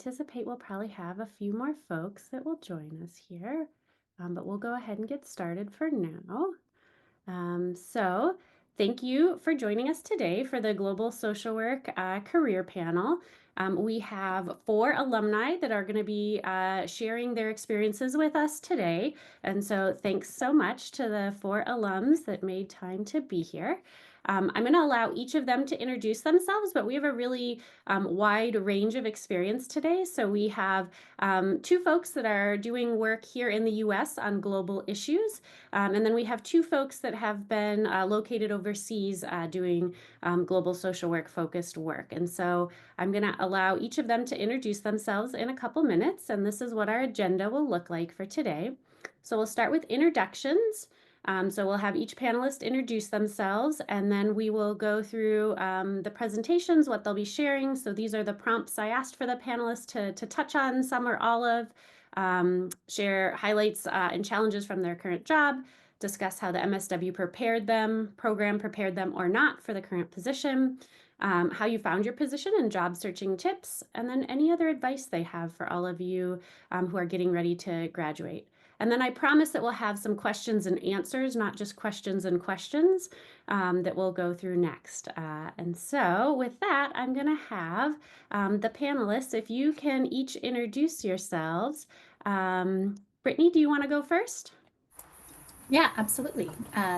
anticipate we'll probably have a few more folks that will join us here, but we'll go ahead and get started for now. So thank you for joining us today for the Global Social Work Career Panel. We have 4 alumni that are going to be sharing their experiences with us today. And so thanks so much to the 4 alums that made time to be here. I'm going to allow each of them to introduce themselves, but we have a really wide range of experience today. So we have 2 folks that are doing work here in the US on global issues. And then we have 2 folks that have been located overseas doing global social work focused work. And so I'm going to allow each of them to introduce themselves in a couple minutes. And this is what our agenda will look like for today. So we'll start with introductions. So we'll have each panelist introduce themselves, and then we will go through the presentations, what they'll be sharing. So these are the prompts I asked for the panelists to touch on, some or all of, share highlights and challenges from their current job, discuss how the MSW program prepared them or not for the current position, how you found your position and job searching tips, and then any other advice they have for all of you who are getting ready to graduate. And then I promise that we'll have some questions and answers, not just questions and questions, that we'll go through next. And so with that, I'm going to have the panelists, if you can each introduce yourselves. Brittany, do you want to go first? Yeah, absolutely.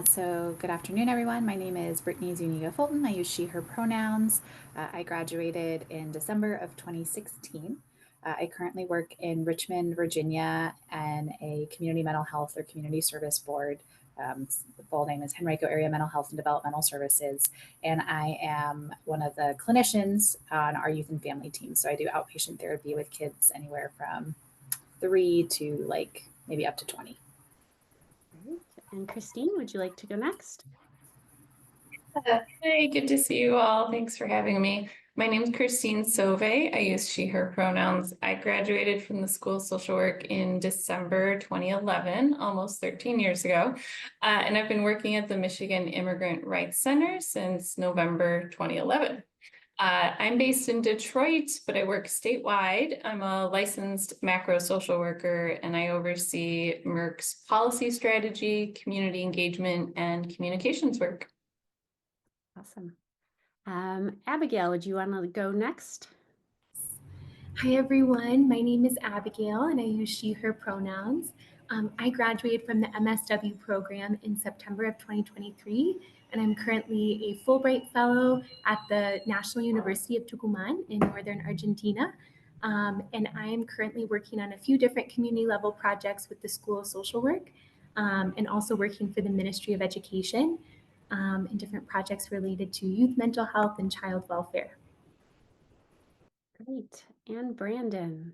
So good afternoon, everyone. My name is Brittany Zuniga Fulton. I use she, her pronouns. I graduated in December of 2016. I currently work in Richmond, Virginia, and a community mental health or community service board. The full name is Henrico Area Mental Health and Developmental Services. And I am one of the clinicians on our youth and family team. So I do outpatient therapy with kids anywhere from 3 to maybe up to 20. Great. And Christine, would you like to go next? Hey, good to see you all. Thanks for having me. My name is Christine Sove. I use she, her pronouns. I graduated from the School of Social Work in December 2011, almost 13 years ago. And I've been working at the Michigan Immigrant Rights Center since November 2011. I'm based in Detroit, but I work statewide. I'm a licensed macro social worker, and I oversee Merck's policy strategy, community engagement, and communications work. Awesome. Abigail, would you want to go next? Hi, everyone. My name is Abigail, and I use she, her pronouns. I graduated from the MSW program in September of 2023, and I'm currently a Fulbright Fellow at the National University of Tucumán in northern Argentina. And I am currently working on a few different community level projects with the School of Social Work, and also working for the Ministry of Education in different projects related to youth mental health and child welfare. Great. And Brandon.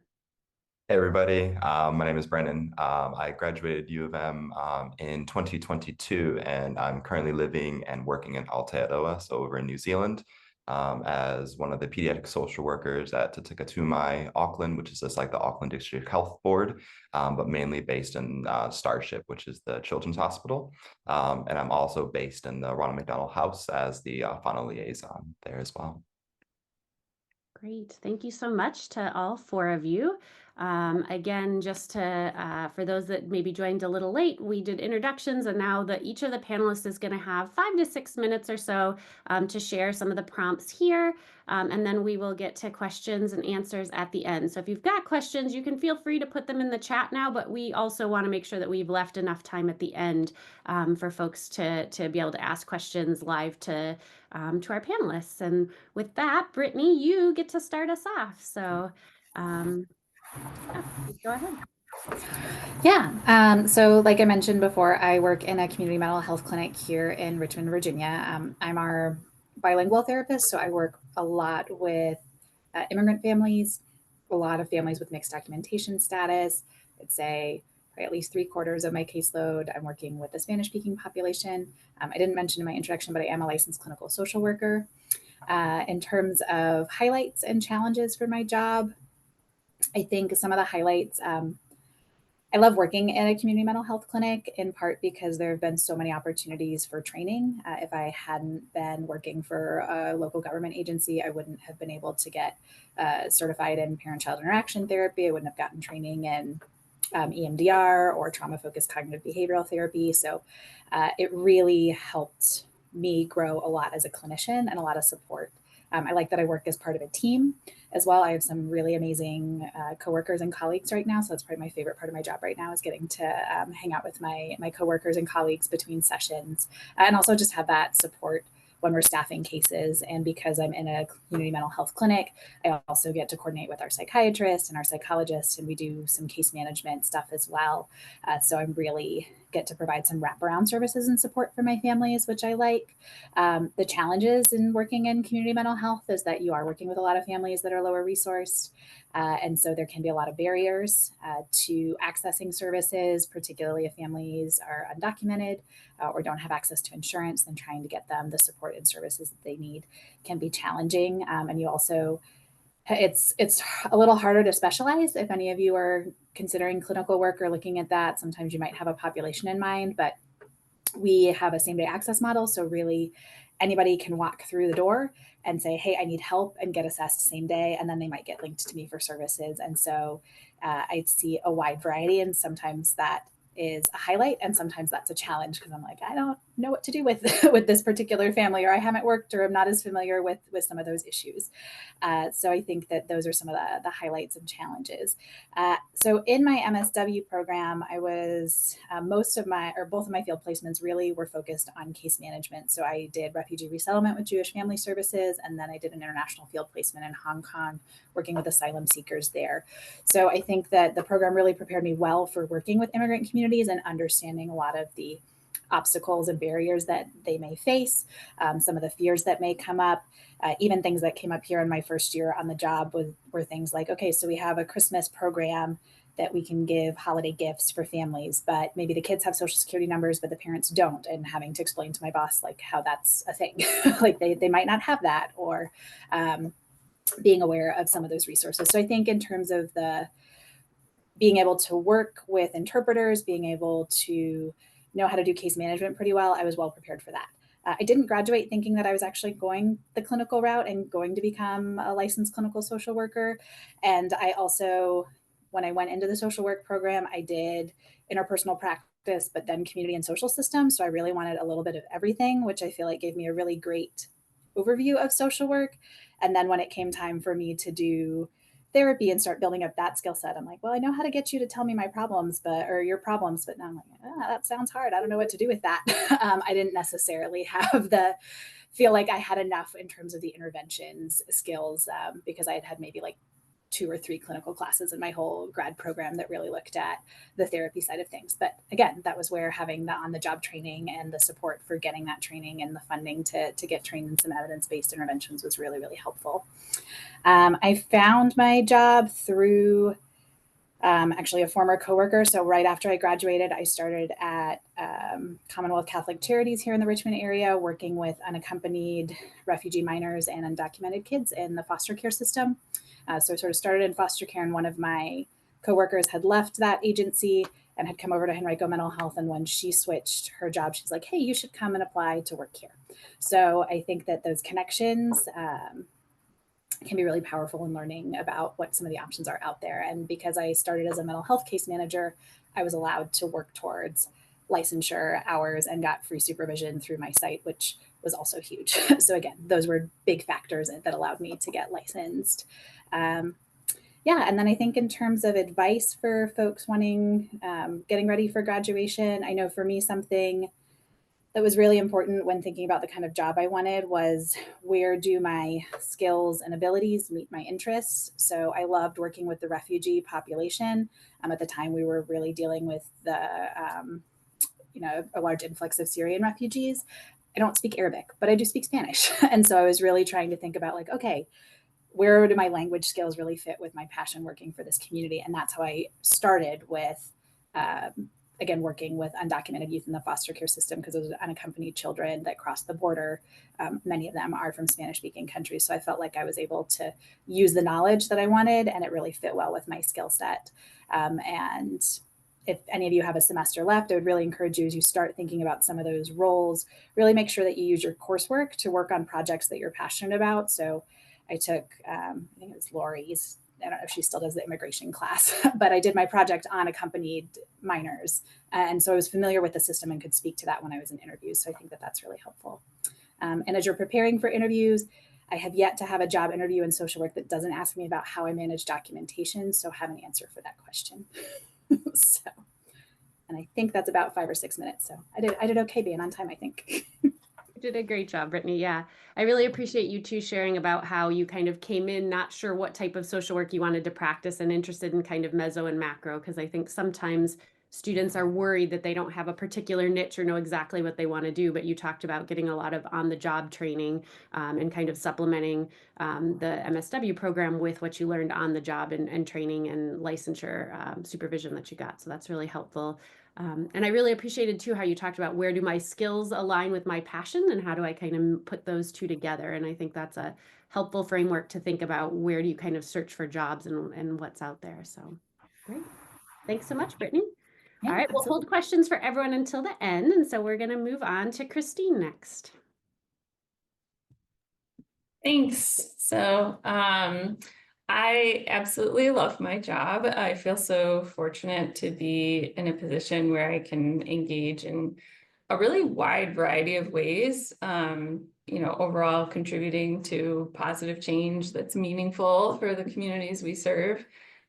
Hey everybody, my name is Brandon. I graduated U of M in 2022, and I'm currently living and working in Aotearoa, so over in New Zealand, as one of the pediatric social workers at Te Tukai Auckland, which is just like the Auckland District Health Board, but mainly based in Starship, which is the children's hospital. And I'm also based in the Ronald McDonald House as the whānau liaison there as well. Great. Thank you so much to all 4 of you. Again, just to for those that maybe joined a little late, we did introductions, and now each of the panelists is going to have 5 to 6 minutes or so to share some of the prompts here, and then we will get to questions and answers at the end. So if you've got questions, you can feel free to put them in the chat now, but we also want to make sure that we've left enough time at the end for folks to be able to ask questions live to our panelists. And with that, Brittany, you get to start us off. So go ahead. Yeah. So like I mentioned before, I work in a community mental health clinic here in Richmond, Virginia. I'm our bilingual therapist, so I work a lot with immigrant families, a lot of families with mixed documentation status. I'd say at least 3/4 of my caseload, I'm working with the Spanish-speaking population. I didn't mention in my introduction, but I am a licensed clinical social worker. In terms of highlights and challenges for my job, I think some of the highlights, I love working in a community mental health clinic, in part because there have been so many opportunities for training. If I hadn't been working for a local government agency, I wouldn't have been able to get certified in parent-child interaction therapy. I wouldn't have gotten training in EMDR or trauma-focused cognitive behavioral therapy. So it really helped me grow a lot as a clinician and a lot of support. I like that I work as part of a team as well. I have some really amazing coworkers and colleagues right now. So that's probably my favorite part of my job right now, is getting to hang out with my coworkers and colleagues between sessions, and also just have that support when we're staffing cases. And because I'm in a community mental health clinic, I also get to coordinate with our psychiatrist and our psychologist, and we do some case management stuff as well. So I'm really get to provide some wraparound services and support for my families, which I like. The challenges in working in community mental health is that you are working with a lot of families that are lower resourced. And so there can be a lot of barriers to accessing services, particularly if families are undocumented or don't have access to insurance. Then trying to get them the support and services that they need can be challenging. And you also, it's a little harder to specialize. If any of you are considering clinical work or looking at that, sometimes you might have a population in mind, but we have a same day access model. So really anybody can walk through the door and say, hey, I need help, and get assessed same day. And then they might get linked to me for services. And so I see a wide variety, and sometimes that is a highlight, and sometimes that's a challenge, because I'm like, I don't know what to do with with this particular family, or I haven't worked, or I'm not as familiar with some of those issues. So I think that those are some of the highlights and challenges. So in my MSW program, I was both of my field placements really were focused on case management. So I did refugee resettlement with Jewish Family Services, and then I did an international field placement in Hong Kong, working with asylum seekers there. So I think that the program really prepared me well for working with immigrant communities and understanding a lot of the obstacles and barriers that they may face, some of the fears that may come up. Even things that came up here in my first year on the job were things like, okay, so we have a Christmas program that we can give holiday gifts for families, but maybe the kids have social security numbers, but the parents don't, and having to explain to my boss like how that's a thing. Like they might not have that, or being aware of some of those resources. So I think in terms of the being able to work with interpreters, being able to know how to do case management pretty well, I was well prepared for that. I didn't graduate thinking that I was actually going the clinical route and going to become a licensed clinical social worker. And I also, when I went into the social work program, I did interpersonal practice, but then community and social systems. So I really wanted a little bit of everything, which I feel like gave me a really great overview of social work. And then when it came time for me to do therapy and start building up that skill set, I'm like, well, I know how to get you to tell me my problems, or your problems, but now I'm like, that sounds hard. I don't know what to do with that. I didn't necessarily have feel like I had enough in terms of the interventions skills, because I had had maybe like 2 or 3 clinical classes in my whole grad program that really looked at the therapy side of things. But again, that was where having the on-the-job training and the support for getting that training and the funding to get trained in some evidence-based interventions was really, really helpful. I found my job through actually a former coworker. So right after I graduated, I started at Commonwealth Catholic Charities here in the Richmond area, working with unaccompanied refugee minors and undocumented kids in the foster care system. So I sort of started in foster care, and one of my coworkers had left that agency and had come over to Henrico Mental Health. And when she switched her job, she's like, hey, you should come and apply to work here. So I think that those connections can be really powerful in learning about what some of the options are out there. And because I started as a mental health case manager, I was allowed to work towards licensure hours and got free supervision through my site, which was also huge. So again, those were big factors that allowed me to get licensed. Yeah, and then I think in terms of advice for folks wanting, getting ready for graduation, I know for me something that was really important when thinking about the kind of job I wanted was, where do my skills and abilities meet my interests? So I loved working with the refugee population. At the time, we were really dealing with a large influx of Syrian refugees. I don't speak Arabic, but I do speak Spanish. And so I was really trying to think about like, okay, where do my language skills really fit with my passion working for this community? And that's how I started with, again, working with undocumented youth in the foster care system, because those are unaccompanied children that cross the border. Many of them are from Spanish-speaking countries. So I felt like I was able to use the knowledge that I wanted, and it really fit well with my skill set. And if any of you have a semester left, I would really encourage you as you start thinking about some of those roles, really make sure that you use your coursework to work on projects that you're passionate about. So I took, I think it was Lori's, I don't know if she still does the immigration class, but I did my project on accompanied minors. And so I was familiar with the system and could speak to that when I was in interviews. So I think that that's really helpful. And as you're preparing for interviews, I have yet to have a job interview in social work that doesn't ask me about how I manage documentation. So have an answer for that question. So, and I think that's about 5 or 6 minutes. So I did okay being on time, I think. You did a great job, Brittany. Yeah, I really appreciate you two sharing about how you kind of came in not sure what type of social work you wanted to practice and interested in kind of meso and macro, because I think sometimes students are worried that they don't have a particular niche or know exactly what they want to do. But you talked about getting a lot of on-the-job training and kind of supplementing the MSW program with what you learned on the job and training and licensure supervision that you got. So that's really helpful. And I really appreciated too how you talked about where do my skills align with my passion and how do I kind of put those two together. And I think that's a helpful framework to think about where do you kind of search for jobs and what's out there. So great. Thanks so much, Brittany. Yeah, All right, we'll absolutely. hold questions for everyone until the end. And so we're going to move on to Christine next. Thanks. So I absolutely love my job. I feel so fortunate to be in a position where I can engage in a really wide variety of ways, overall contributing to positive change that's meaningful for the communities we serve.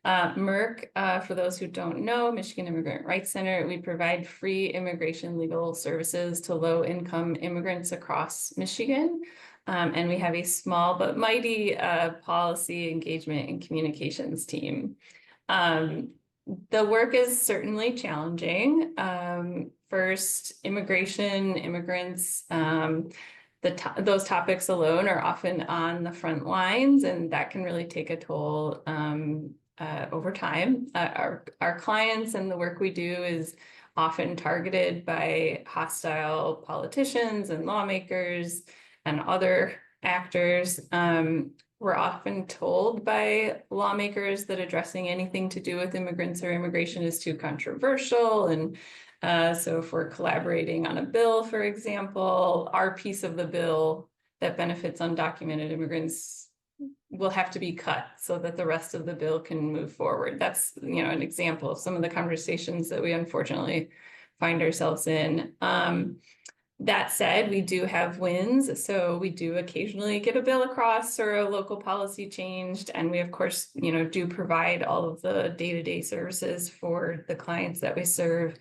MERC, for those who don't know, Michigan Immigrant Rights Center, we provide free immigration legal services to low-income immigrants across Michigan. And we have a small but mighty policy engagement and communications team. The work is certainly challenging. First, immigration, immigrants, those topics alone are often on the front lines, and that can really take a toll over time. Our clients and the work we do is often targeted by hostile politicians and lawmakers and other actors. We're often told by lawmakers that addressing anything to do with immigrants or immigration is too controversial. And so if we're collaborating on a bill, for example, our piece of the bill that benefits undocumented immigrants will have to be cut so that the rest of the bill can move forward. That's, an example of some of the conversations that we unfortunately find ourselves in. That said, we do have wins. So we do occasionally get a bill across or a local policy changed. And we, of course, do provide all of the day-to-day services for the clients that we serve.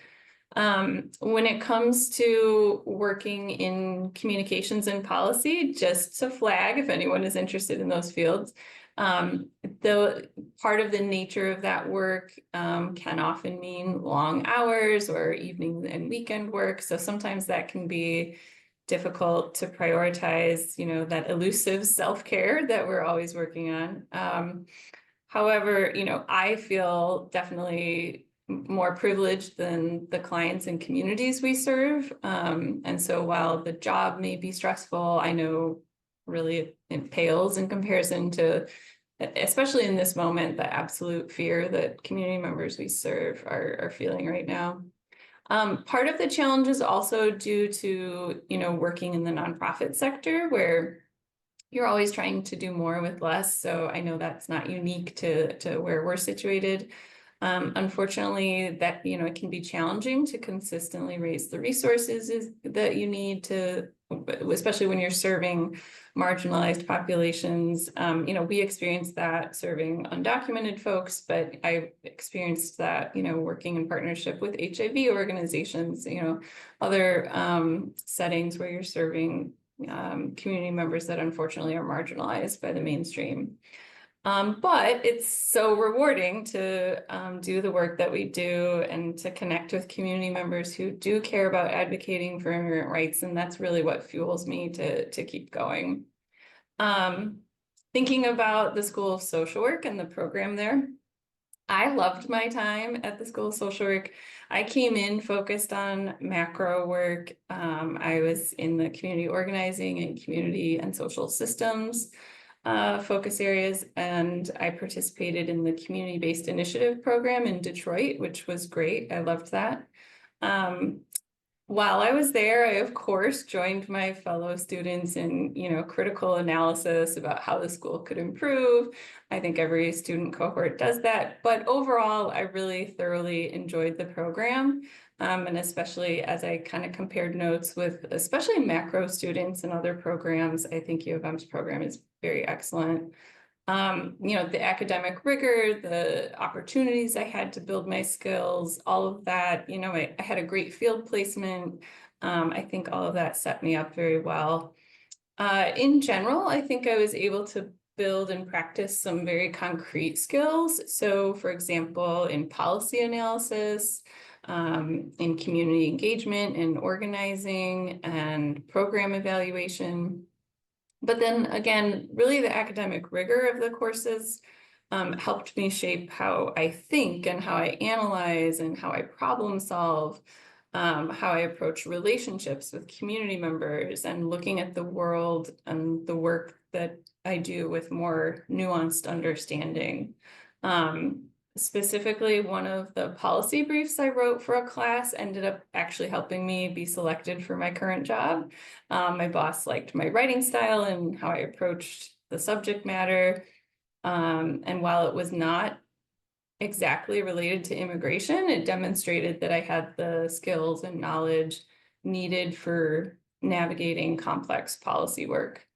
When it comes to working in communications and policy, just to flag if anyone is interested in those fields, the part of the nature of that work can often mean long hours or evening and weekend work. So sometimes that can be difficult to prioritize, that elusive self-care that we're always working on. However, I feel definitely more privileged than the clients and communities we serve. And so while the job may be stressful, I know really it pales in comparison to, especially in this moment, the absolute fear that community members we serve are feeling right now. Part of the challenge is also due to, working in the nonprofit sector where you're always trying to do more with less. So I know that's not unique to where we're situated. Unfortunately, that, it can be challenging to consistently raise the resources that you need to, especially when you're serving marginalized populations. We experienced that serving undocumented folks, but I experienced that, working in partnership with HIV organizations, other settings where you're serving community members that unfortunately are marginalized by the mainstream. But it's so rewarding to do the work that we do and to connect with community members who do care about advocating for immigrant rights. And that's really what fuels me to keep going. Thinking about the School of Social Work and the program there, I loved my time at the School of Social Work. I came in focused on macro work. I was in the community organizing and community and social systems. focus areas, and I participated in the community-based initiative program in Detroit, which was great. I loved that. While I was there, I of course joined my fellow students in, critical analysis about how the school could improve. I think every student cohort does that, but overall, I really thoroughly enjoyed the program. And especially as I kind of compared notes with especially macro students and other programs, I think U of M's program is very excellent. The academic rigor, the opportunities I had to build my skills, all of that, I had a great field placement. I think all of that set me up very well. In general, I think I was able to build and practice some very concrete skills. So for example, in policy analysis, in community engagement and organizing and program evaluation. But then again, really the academic rigor of the courses helped me shape how I think and how I analyze and how I problem solve, how I approach relationships with community members and looking at the world and the work that I do with more nuanced understanding. Specifically, one of the policy briefs I wrote for a class ended up actually helping me be selected for my current job. My boss liked my writing style and how I approached the subject matter. And while it was not exactly related to immigration, it demonstrated that I had the skills and knowledge needed for navigating complex policy work.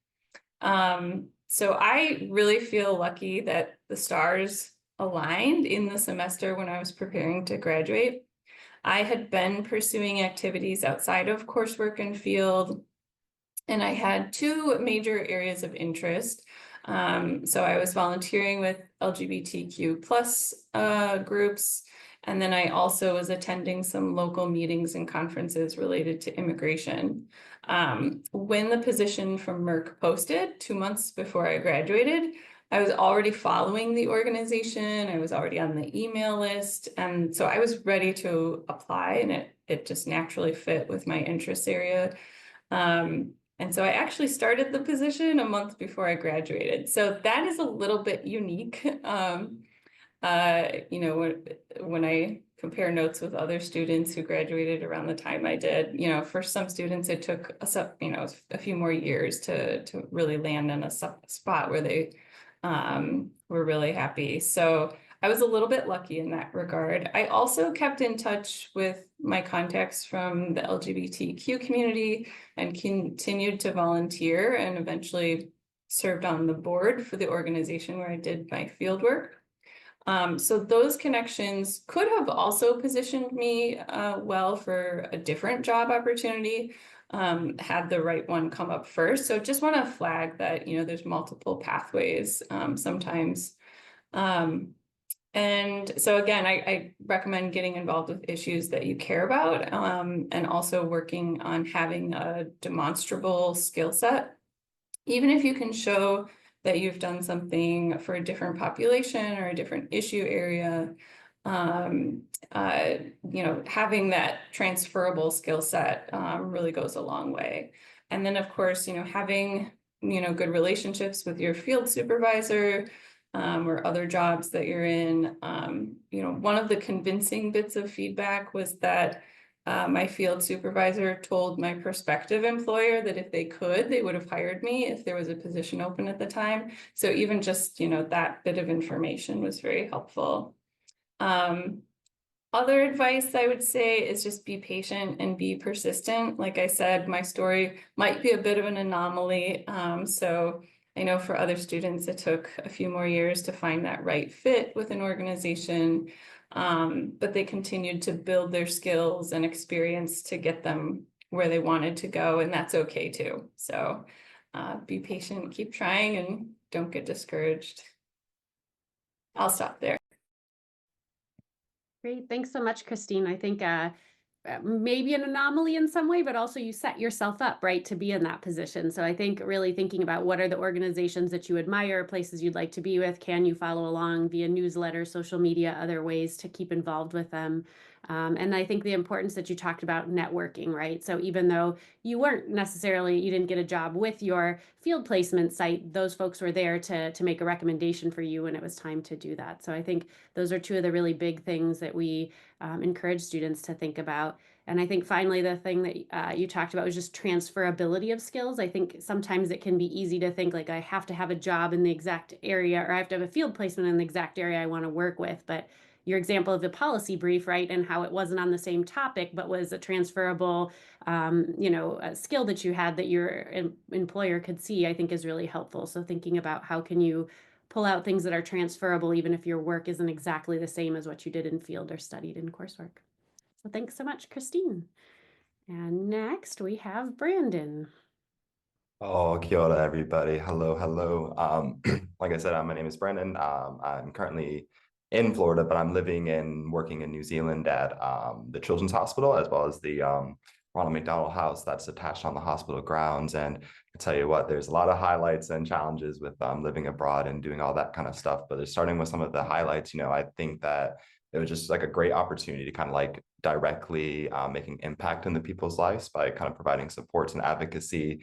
So I really feel lucky that the stars aligned in the semester when I was preparing to graduate. I had been pursuing activities outside of coursework and field, and I had two major areas of interest. So I was volunteering with LGBTQ plus groups, and then I also was attending some local meetings and conferences related to immigration. When the position from Merck posted 2 months before I graduated, I was already following the organization. I was already on the email list. And so I was ready to apply, and it just naturally fit with my interest area. And so I actually started the position a month before I graduated. So that is a little bit unique. When I compare notes with other students who graduated around the time I did, for some students, it took a few more years to really land in a spot where they were really happy. So I was a little bit lucky in that regard. I also kept in touch with my contacts from the LGBTQ community and continued to volunteer and eventually served on the board for the organization where I did my field work. So those connections could have also positioned me well for a different job opportunity, had the right one come up first. So just want to flag that, there's multiple pathways sometimes. And so again, I recommend getting involved with issues that you care about, and also working on having a demonstrable skill set. Even if you can show that you've done something for a different population or a different issue area, having that transferable skill set really goes a long way. And then of course, having, good relationships with your field supervisor, or other jobs that you're in. One of the convincing bits of feedback was that my field supervisor told my prospective employer that if they could, they would have hired me if there was a position open at the time. So even just, that bit of information was very helpful. Other advice I would say is just be patient and be persistent. Like I said, my story might be a bit of an anomaly. So I know for other students, it took a few more years to find that right fit with an organization, but they continued to build their skills and experience to get them where they wanted to go, and that's okay too. So be patient, keep trying, and don't get discouraged. I'll stop there. Great. Thanks so much, Christine. I think maybe an anomaly in some way, but also you set yourself up, right, to be in that position. So I think really thinking about what are the organizations that you admire, places you'd like to be with, can you follow along via newsletter, social media, other ways to keep involved with them, And I think the importance that you talked about networking, right? So even though you weren't necessarily, you didn't get a job with your field placement site, those folks were there to make a recommendation for you when it was time to do that. So I think those are two of the really big things that we encourage students to think about. And I think finally, the thing that you talked about was just transferability of skills. I think sometimes it can be easy to think like I have to have a job in the exact area, or I have to have a field placement in the exact area I want to work with. But your example of the policy brief, right, and how it wasn't on the same topic, but was a transferable, a skill that you had that your employer could see, I think is really helpful. So thinking about how can you pull out things that are transferable, even if your work isn't exactly the same as what you did in field or studied in coursework. So thanks so much, Christine. And next we have Brandon. Oh, kia ora, everybody. Hello, hello. Like I said, my name is Brendan. I'm currently in Florida, but I'm living and working in New Zealand at the Children's Hospital, as well as the Ronald McDonald House that's attached on the hospital grounds. And I tell you what, there's a lot of highlights and challenges with living abroad and doing all that kind of stuff. But starting with some of the highlights, I think that it was just like a great opportunity to kind of like directly making impact in the people's lives by kind of providing supports and advocacy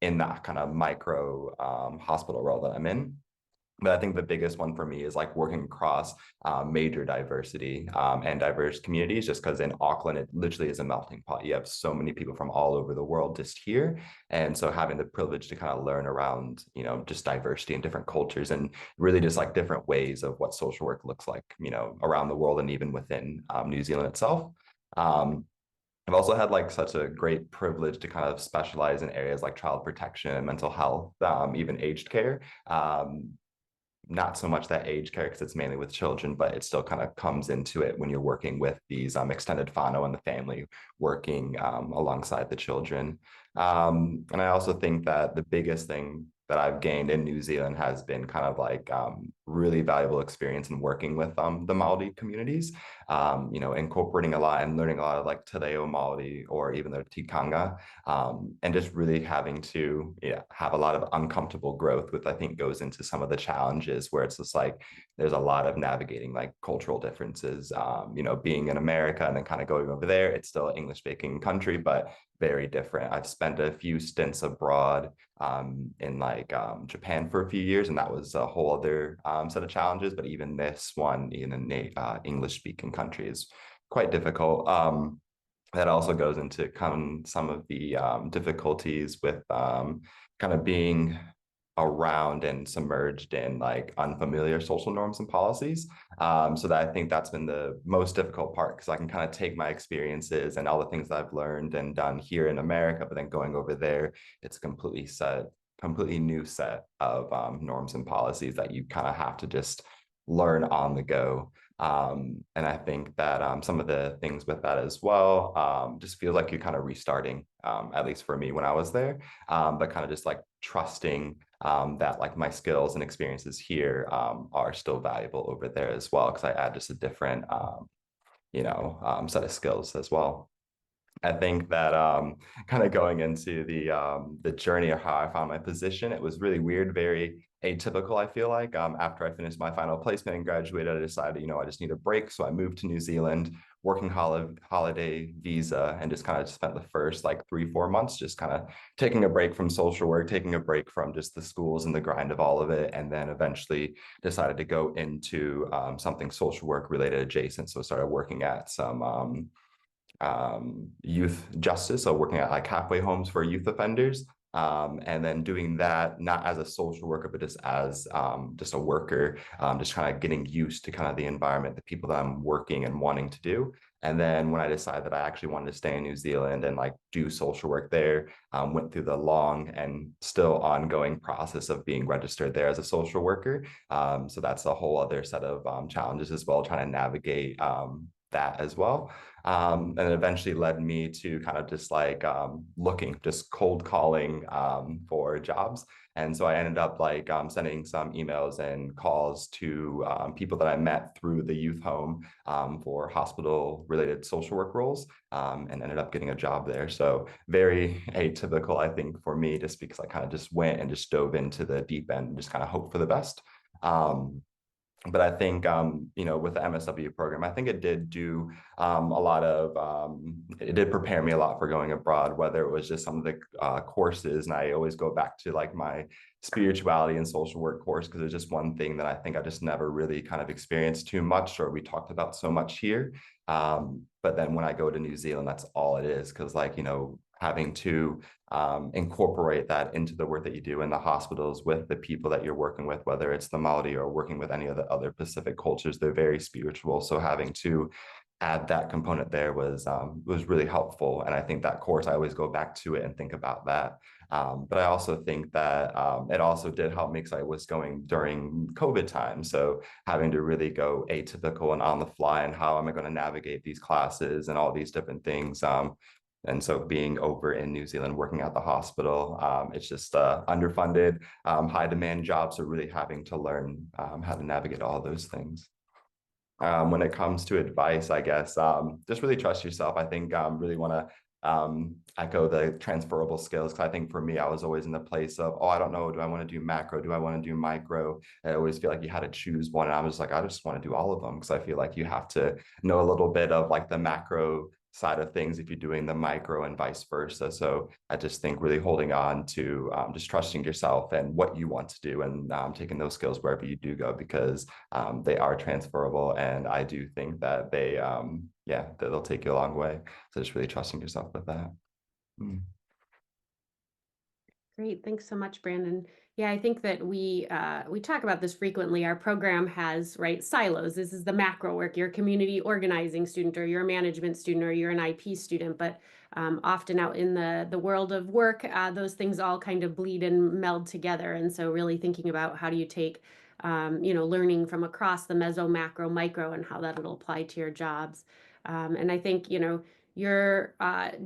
in that kind of micro hospital role that I'm in. But I think the biggest one for me is like working across major diversity and diverse communities, just because in Auckland, it literally is a melting pot. You have so many people from all over the world just here. And so having the privilege to kind of learn around, just diversity and different cultures and really just like different ways of what social work looks like, around the world and even within New Zealand itself. Um, I've also had like such a great privilege to kind of specialize in areas like child protection, mental health, even aged care. Not so much that age care because it's mainly with children, but it still kind of comes into it when you're working with these extended whānau and the family working alongside the children. And I also think that the biggest thing that I've gained in New Zealand has been kind of like really valuable experience in working with the Maori communities, incorporating a lot and learning a lot of like Te Reo Maori or even the Tikanga, and just really having to have a lot of uncomfortable growth, which I think goes into some of the challenges where it's just like there's a lot of navigating like cultural differences, being in America and then kind of going over there. It's still an English speaking country, but very different. I've spent a few stints abroad in like Japan for a few years, and that was a whole other set of challenges. But even this one in an English speaking country is quite difficult. That also goes into some of the difficulties with kind of being around and submerged in like unfamiliar social norms and policies. So that I think that's been the most difficult part because I can kind of take my experiences and all the things that I've learned and done here in America, but then going over there, it's a completely new set of norms and policies that you kind of have to just learn on the go. And I think that some of the things with that as well just feel like you're kind of restarting, at least for me when I was there, but kind of just like trusting that like my skills and experiences here are still valuable over there as well, because I add just a different, set of skills as well. I think that kind of going into the journey of how I found my position, it was really weird, very atypical, I feel like. After I finished my final placement and graduated, I decided, I just need a break. So I moved to New Zealand, working holiday visa, and just kind of spent the first like 3-4 months just kind of taking a break from social work, taking a break from just the schools and the grind of all of it. And then eventually decided to go into something social work related adjacent. So I started working at some youth justice, so working at like halfway homes for youth offenders, and then doing that not as a social worker, but just as just a worker, just kind of getting used to kind of the environment, the people that I'm working and wanting to do. And then when I decided that I actually wanted to stay in New Zealand and like do social work there, went through the long and still ongoing process of being registered there as a social worker. So that's a whole other set of challenges as well, trying to navigate that as well. And it eventually led me to kind of just like looking, just cold calling for jobs. And so I ended up like sending some emails and calls to people that I met through the youth home for hospital related social work roles, and ended up getting a job there. So very atypical, I think, for me, just because I kind of just went and just dove into the deep end and just kind of hope for the best. But I think, with the MSW program, I think it did do a lot of, it did prepare me a lot for going abroad, whether it was just some of the courses. And I always go back to like my spirituality and social work course, because it's just one thing that I think I just never really kind of experienced too much, or we talked about so much here. But then when I go to New Zealand, that's all it is. Because like, having to incorporate that into the work that you do in the hospitals with the people that you're working with, whether it's the Maori or working with any of the other Pacific cultures, they're very spiritual. So having to add that component there was really helpful. And I think that course, I always go back to it and think about that. But I also think that it also did help me because I was going during COVID time. So having to really go atypical and on the fly, and how am I going to navigate these classes and all these different things. And so being over in New Zealand, working at the hospital, it's just underfunded, high demand jobs. So really having to learn how to navigate all those things. When it comes to advice, I guess, just really trust yourself. I think really want to echo the transferable skills. Cause I think for me, I was always in the place of, oh, I don't know, do I want to do macro? Do I want to do micro? I always feel like you had to choose one. And I was like, I just want to do all of them, because I feel like you have to know a little bit of like the macro side of things if you're doing the micro, and vice versa. So I just think really holding on to just trusting yourself and what you want to do, and taking those skills wherever you do go, because they are transferable. And I do think that they'll take you a long way. So just really trusting yourself with that. Great. Thanks so much, Brandon. Yeah, I think that we talk about this frequently. Our program has, right, silos. This is the macro work. You're a community organizing student, or you're a management student, or you're an IP student. But often out in the world of work, those things all kind of bleed and meld together. And so really thinking about how do you take, learning from across the meso, macro, micro, and how that'll apply to your jobs. And I think, your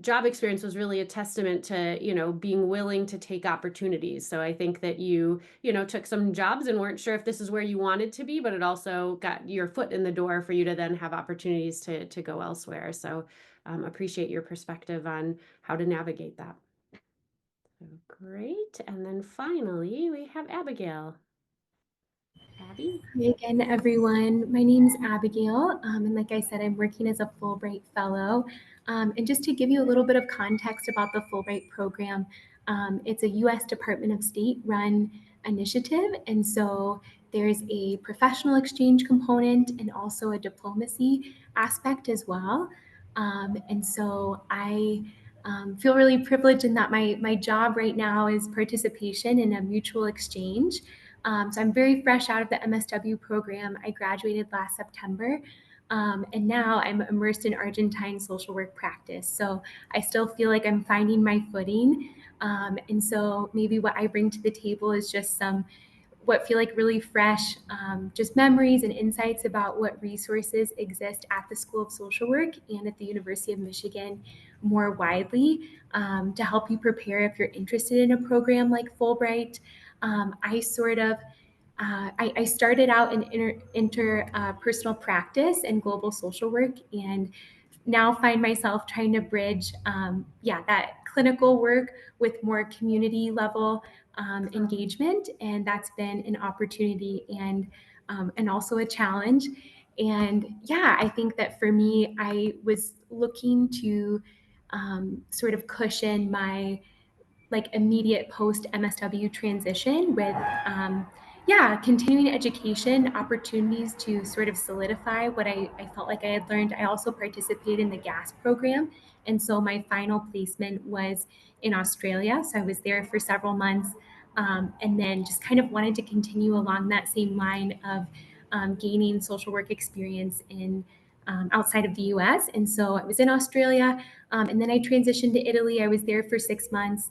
job experience was really a testament to, being willing to take opportunities. So I think that you took some jobs and weren't sure if this is where you wanted to be, but it also got your foot in the door for you to then have opportunities to go elsewhere. So appreciate your perspective on how to navigate that. So great. And then finally, we have Abigail. Abby? Hi again, everyone. My name is Abigail, and like I said, I'm working as a Fulbright Fellow. And just to give you a little bit of context about the Fulbright program, it's a U.S. Department of State run initiative, and so there's a professional exchange component and also a diplomacy aspect as well. And so I feel really privileged in that my job right now is participation in a mutual exchange. So I'm very fresh out of the MSW program. I graduated last September. And now I'm immersed in Argentine social work practice. So I still feel like I'm finding my footing. And so maybe what I bring to the table is just some what feel like really fresh, just memories and insights about what resources exist at the School of Social Work and at the University of Michigan more widely, to help you prepare if you're interested in a program like Fulbright. I sort of I started out in interpersonal practice and global social work, and now find myself trying to bridge, that clinical work with more community level engagement, and that's been an opportunity and also a challenge. And yeah, I think that for me, I was looking to sort of cushion my like immediate post MSW transition with continuing education opportunities to sort of solidify what I felt like I had learned. I also participated in the GAS program. And so my final placement was in Australia. So I was there for several months, and then just kind of wanted to continue along that same line of gaining social work experience in outside of the US. And so I was in Australia, and then I transitioned to Italy. I was there for 6 months,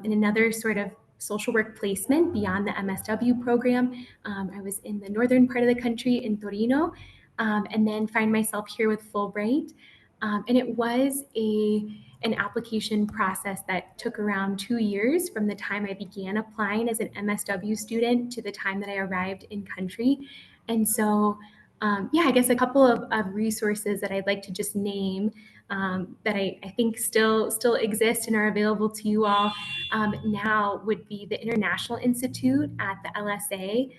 in another sort of social work placement beyond the MSW program. I was in the northern part of the country in Torino, and then find myself here with Fulbright. And it was an application process that took around 2 years from the time I began applying as an MSW student to the time that I arrived in country. And so, I guess a couple of resources that I'd like to just name, that I think still exist and are available to you all now would be the International Institute at the LSA.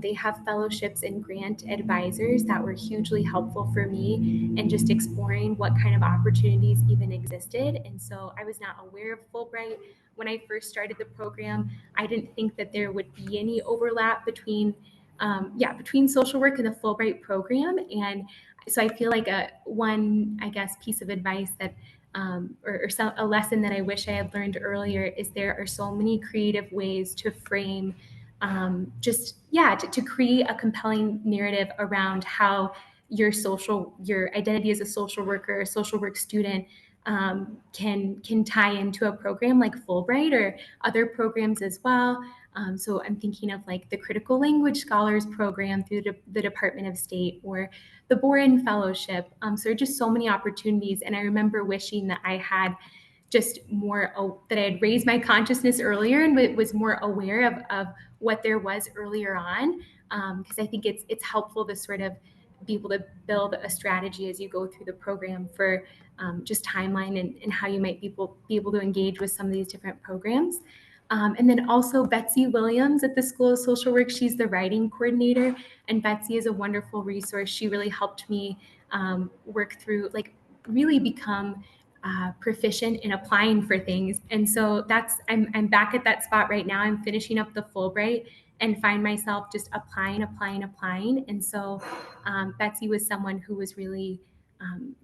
They have fellowships and grant advisors that were hugely helpful for me in just exploring what kind of opportunities even existed. And so I was not aware of Fulbright when I first started the program. I didn't think that there would be any overlap between between social work and the Fulbright program. And so I feel like I guess, piece of advice that a lesson that I wish I had learned earlier is there are so many creative ways to frame to create a compelling narrative around how your identity as a social worker, a social work student can tie into a program like Fulbright or other programs as well. So I'm thinking of like the Critical Language Scholars Program through the Department of State or the Boren Fellowship. So there are just so many opportunities. And I remember wishing that I had just that I had raised my consciousness earlier and was more aware of what there was earlier on. Because I think it's helpful to sort of be able to build a strategy as you go through the program for just timeline and how you might be able to engage with some of these different programs. And then also Betsy Williams at the School of Social Work, she's the writing coordinator, and Betsy is a wonderful resource. She really helped me work through, like, really become proficient in applying for things. And so I'm back at that spot right now. I'm finishing up the Fulbright and find myself just applying. And so Betsy was someone who was really,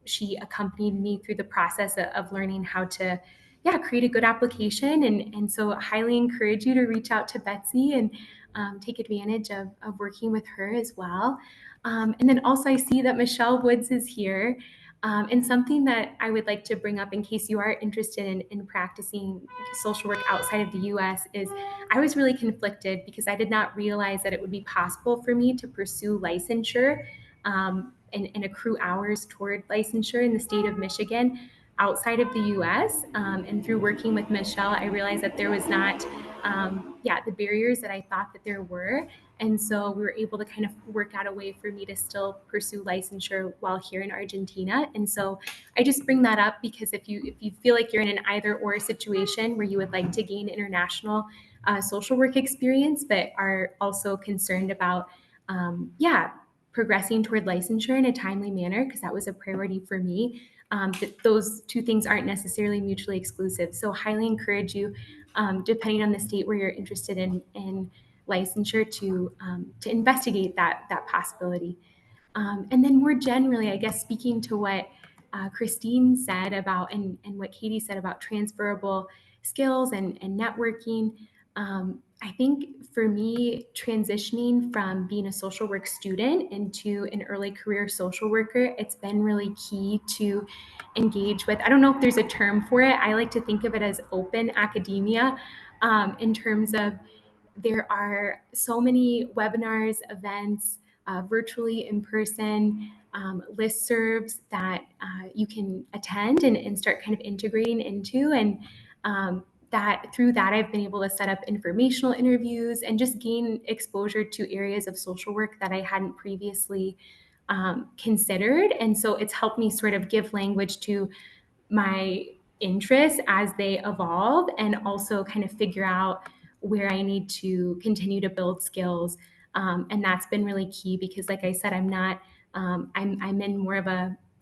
she accompanied me through the process of learning how to create a good application. And so I highly encourage you to reach out to Betsy and take advantage of working with her as well. And then also I see that Michelle Woods is here. And something that I would like to bring up in case you are interested in practicing social work outside of the US is I was really conflicted because I did not realize that it would be possible for me to pursue licensure and accrue hours toward licensure in the state of Michigan outside of the US. And through working with Michelle, I realized that there was not the barriers that I thought that there were. And so we were able to kind of work out a way for me to still pursue licensure while here in Argentina. And so I just bring that up because if you feel like you're in an either or situation where you would like to gain international social work experience, but are also concerned about progressing toward licensure in a timely manner, because that was a priority for me. Those two things aren't necessarily mutually exclusive. So highly encourage you, depending on the state where you're interested in licensure, to investigate that possibility. And then more generally, I guess, speaking to what Christine said about and what Katie said about transferable skills and networking, I think for me, transitioning from being a social work student into an early career social worker, it's been really key to engage with. I don't know if there's a term for it. I like to think of it as open academia, in terms of there are so many webinars, events, virtually, in person, listservs that you can attend and start kind of integrating into. And that through that, I've been able to set up informational interviews and just gain exposure to areas of social work that I hadn't previously considered. And so it's helped me sort of give language to my interests as they evolve, and also kind of figure out where I need to continue to build skills. And that's been really key because, like I said, I'm in more of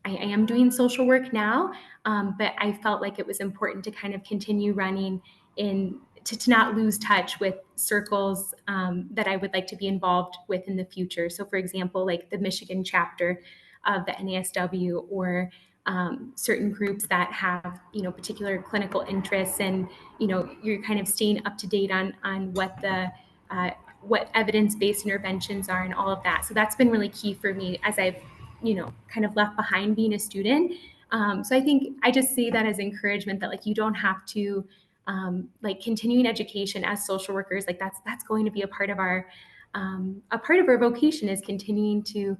I am doing social work now, but I felt like it was important to kind of continue running to not lose touch with circles that I would like to be involved with in the future. So, for example, like the Michigan chapter of the NASW, or certain groups that have particular clinical interests, and you're kind of staying up to date on what evidence-based interventions are and all of that. So that's been really key for me as I've kind of left behind being a student. So I think I just see that as encouragement that, like, you don't have to like, continuing education as social workers, like that's going to be a part of our vocation, is continuing to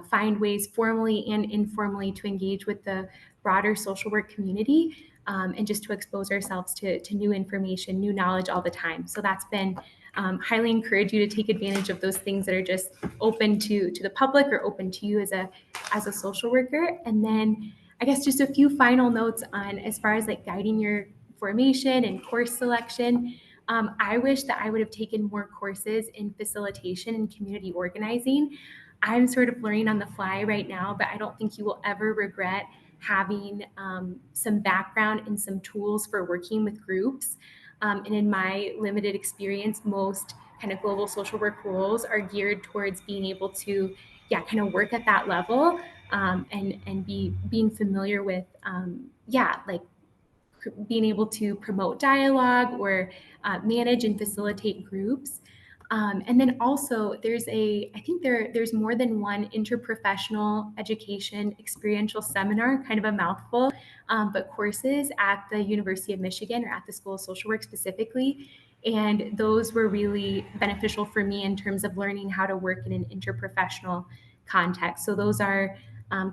find ways formally and informally to engage with the broader social work community, and just to expose ourselves to new information, new knowledge all the time. So that's been highly encourage you to take advantage of those things that are just open to the public or open to you as a social worker. And then I guess just a few final notes on, as far as like guiding your formation and course selection. I wish that I would have taken more courses in facilitation and community organizing. I'm sort of learning on the fly right now, but I don't think you will ever regret having some background and some tools for working with groups. And in my limited experience, most kind of global social work roles are geared towards being able to, yeah, kind of work at that level, and being familiar with, yeah, like being able to promote dialogue or manage and facilitate groups. And then also I think there's more than one interprofessional education experiential seminar, kind of a mouthful, but courses at the University of Michigan or at the School of Social Work specifically. And those were really beneficial for me in terms of learning how to work in an interprofessional context. So those are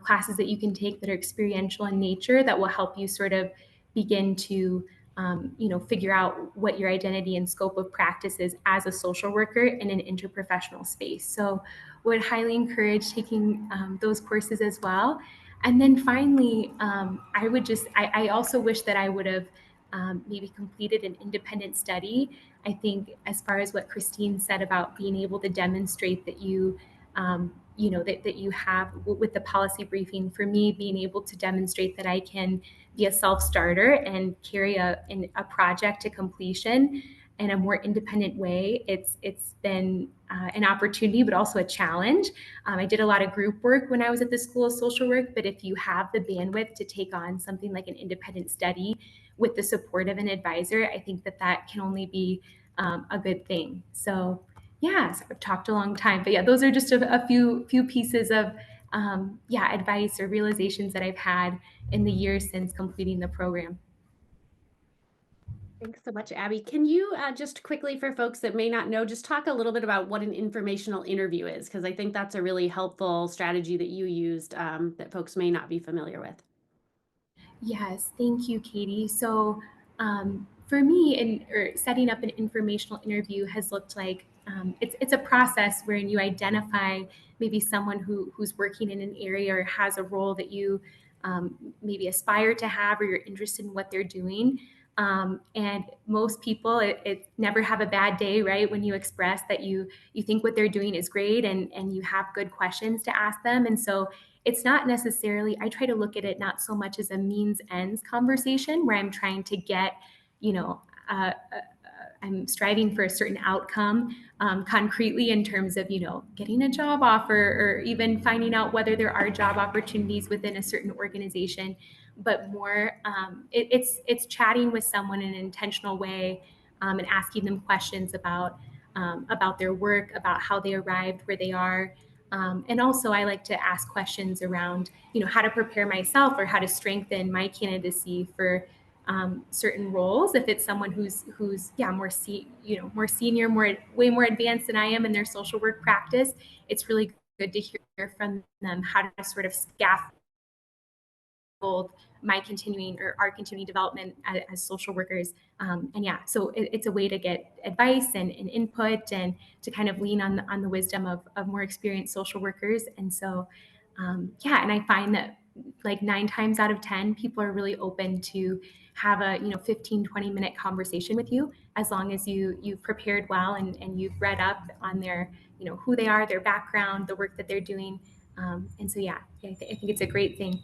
classes that you can take that are experiential in nature that will help you sort of begin to figure out what your identity and scope of practice is as a social worker in an interprofessional space. So would highly encourage taking those courses as well. And then finally, I also wish that I would have maybe completed an independent study. I think as far as what Christine said about being able to demonstrate that that you have with the policy briefing, for me, being able to demonstrate that I can be a self-starter and carry a project to completion in a more independent way. It's been an opportunity, but also a challenge. I did a lot of group work when I was at the School of Social Work, but if you have the bandwidth to take on something like an independent study with the support of an advisor, I think that can only be a good thing. So yeah, so I've talked a long time, but yeah, those are just a few pieces of advice or realizations that I've had in the years since completing the program. Thanks so much, Abby. Can you just quickly, for folks that may not know, just talk a little bit about what an informational interview is? Because I think that's a really helpful strategy that you used that folks may not be familiar with. Yes, thank you, Katie. So for me, setting up an informational interview has looked like it's a process wherein you identify maybe someone who's working in an area or has a role that you maybe aspire to have, or you're interested in what they're doing. And most people, it never have a bad day, right? When you express that you think what they're doing is great, and you have good questions to ask them. And so it's not necessarily, I try to look at it not so much as a means ends conversation where I'm trying to get, you know, I'm striving for a certain outcome concretely in terms of, getting a job offer or even finding out whether there are job opportunities within a certain organization, but more it's chatting with someone in an intentional way, and asking them questions about their work, about how they arrived where they are. And also, I like to ask questions around, how to prepare myself or how to strengthen my candidacy for certain roles. If it's someone who's more senior, way more advanced than I am in their social work practice, it's really good to hear from them how to sort of scaffold my continuing or our continuing development as social workers. And yeah, so it's a way to get advice and input, and to kind of lean on the wisdom of more experienced social workers. And so, and I find that like 9 times out of 10, people are really open to have a 15-20 minute conversation with you, as long as you've prepared well, and you've read up on their who they are, their background, the work that they're doing. And so yeah, I think it's a great thing.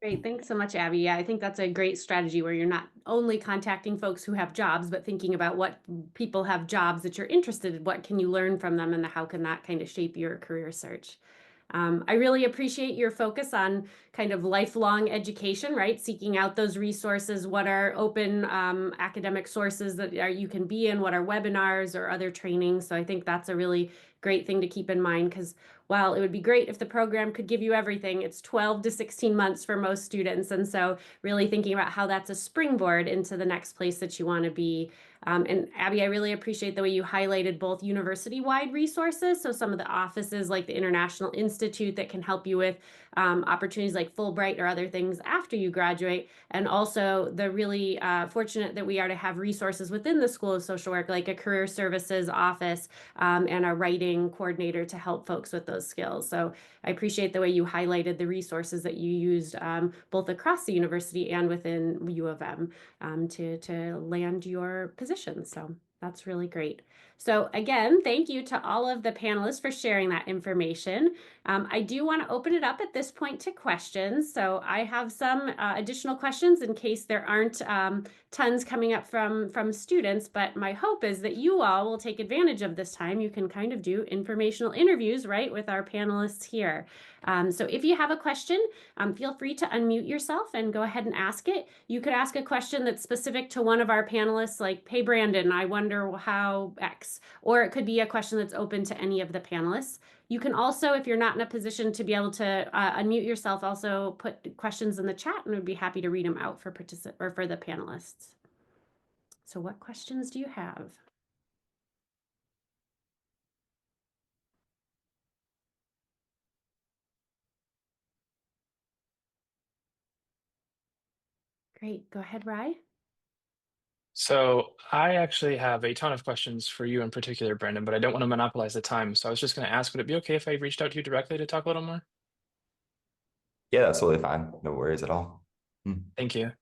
Great. Thanks so much, Abby. Yeah, I think that's a great strategy where you're not only contacting folks who have jobs, but thinking about what people have jobs that you're interested in. What can you learn from them, and how can that kind of shape your career search? I really appreciate your focus on kind of lifelong education, right? Seeking out those resources. What are open academic sources that you can be in? What are webinars or other trainings? So I think that's a really great thing to keep in mind, because while it would be great if the program could give you everything, it's 12 to 16 months for most students. And so really thinking about how that's a springboard into the next place that you want to be. And Abby, I really appreciate the way you highlighted both university-wide resources. So some of the offices like the International Institute that can help you with opportunities like Fulbright or other things after you graduate. And also the really fortunate that we are to have resources within the School of Social Work, like a career services office and a writing coordinator to help folks with those skills. So I appreciate the way you highlighted the resources that you used both across the university and within U of M to land your position. So that's really great. So again, thank you to all of the panelists for sharing that information. I do want to open it up at this point to questions. So I have some additional questions in case there aren't tons coming up from students, but my hope is that you all will take advantage of this time. You can kind of do informational interviews, right, with our panelists here. So if you have a question, feel free to unmute yourself and go ahead and ask it. You could ask a question that's specific to one of our panelists, like, hey, Brandon, I wonder how X, or it could be a question that's open to any of the panelists. You can also, if you're not in a position to be able to unmute yourself, also put questions in the chat, and we'd be happy to read them out for for the panelists. So what questions do you have? Great. Go ahead, Rye. So I actually have a ton of questions for you in particular, Brandon, but I don't want to monopolize the time. So I was just going to ask, would it be okay if I reached out to you directly to talk a little more? Yeah, that's totally fine. No worries at all. Thank you.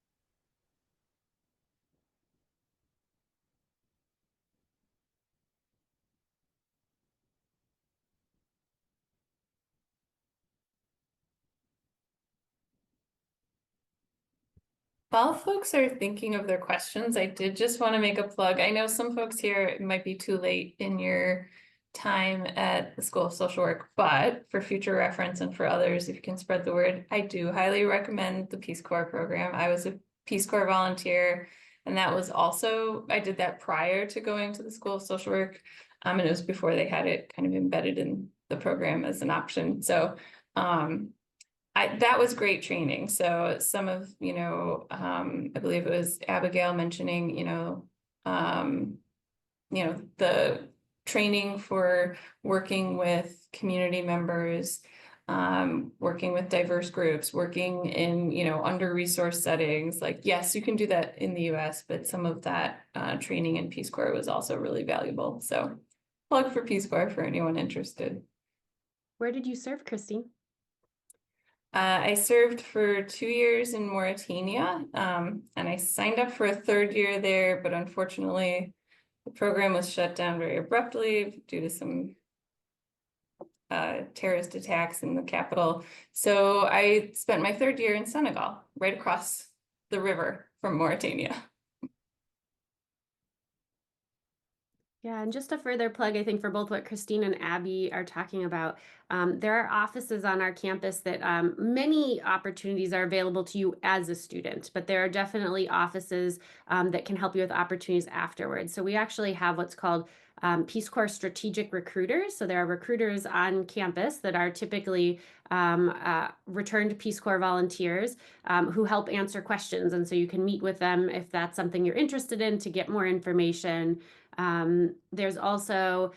While folks are thinking of their questions, I did just want to make a plug. I know some folks here, it might be too late in your time at the School of Social Work, but for future reference and for others, if you can spread the word, I do highly recommend the Peace Corps program. I was a Peace Corps volunteer, and that was also, I did that prior to going to the School of Social Work, and it was before they had it kind of embedded in the program as an option. So that was great training. So some of, I believe it was Abigail mentioning, the training for working with community members, working with diverse groups, working in, under-resourced settings. Like, yes, you can do that in the US, but some of that training in Peace Corps was also really valuable. So plug for Peace Corps for anyone interested. Where did you serve, Christine? I served for 2 years in Mauritania, and I signed up for a third year there, but unfortunately, the program was shut down very abruptly due to some terrorist attacks in the capital. So I spent my third year in Senegal, right across the river from Mauritania. Yeah, and just a further plug, I think, for both what Christine and Abby are talking about, there are offices on our campus that many opportunities are available to you as a student, but there are definitely offices that can help you with opportunities afterwards. So we actually have what's called Peace Corps strategic recruiters. So there are recruiters on campus that are typically returned Peace Corps volunteers who help answer questions. And so you can meet with them if that's something you're interested in to get more information. There's also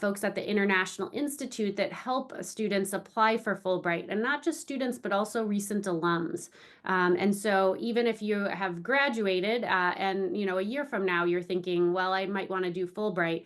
folks at the International Institute that help students apply for Fulbright, and not just students, but also recent alums. And so even if you have graduated and a year from now you're thinking, well, I might want to do Fulbright,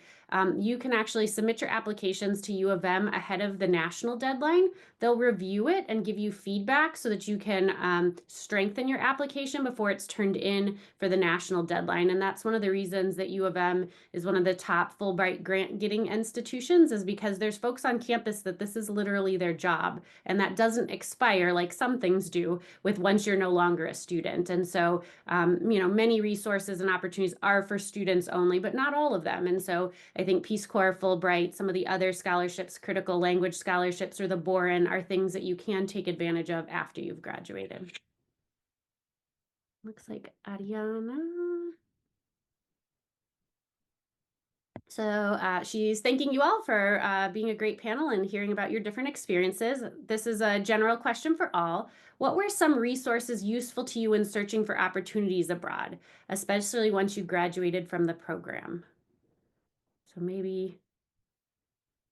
you can actually submit your applications to U of M ahead of the national deadline. They'll review it and give you feedback so that you can strengthen your application before it's turned in for the national deadline. And that's one of the reasons that U of M is one of the top Fulbright grant getting institutions, is because there's folks on campus that this is literally their job, and that doesn't expire like some things do with once you're no longer a student. And so many resources and opportunities are for students only, but not all of them. And so I think Peace Corps, Fulbright, some of the other scholarships, critical language scholarships, or the Boren are things that you can take advantage of after you've graduated. Looks like Ariana. So she's thanking you all for being a great panel and hearing about your different experiences. This is a general question for all. What were some resources useful to you in searching for opportunities abroad, especially once you graduated from the program? So maybe